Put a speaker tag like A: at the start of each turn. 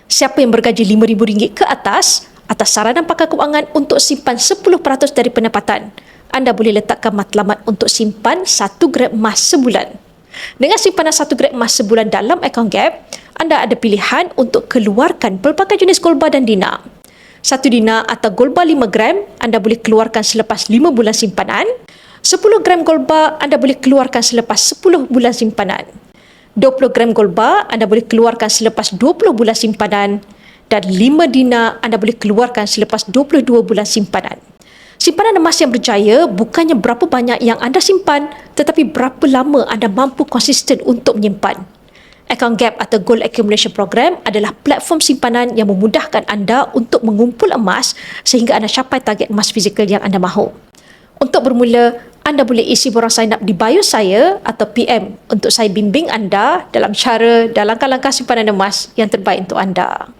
A: Siapa yang bergaji RM5,000 ke atas saranan pakar kewangan untuk simpan 10% dari pendapatan, anda boleh letakkan matlamat untuk simpan 1 gram emas sebulan. Dengan simpanan 1 gram emas sebulan dalam akaun Gap, anda ada pilihan untuk keluarkan pelbagai jenis golba dan dinar. 1 dinar atau golba 5 gram anda boleh keluarkan selepas 5 bulan simpanan. 10 gram golba anda boleh keluarkan selepas 10 bulan simpanan. 20 gram golba anda boleh keluarkan selepas 20 bulan simpanan. Dan 5 dinar anda boleh keluarkan selepas 22 bulan simpanan. Simpanan emas yang berjaya bukannya berapa banyak yang anda simpan, tetapi berapa lama anda mampu konsisten untuk menyimpan. Akaun Gap atau Gold Accumulation Program adalah platform simpanan yang memudahkan anda untuk mengumpul emas sehingga anda capai target emas fizikal yang anda mahu. Untuk bermula, anda boleh isi borang sign up di bio saya atau PM untuk saya bimbing anda dalam cara dan langkah-langkah simpanan emas yang terbaik untuk anda.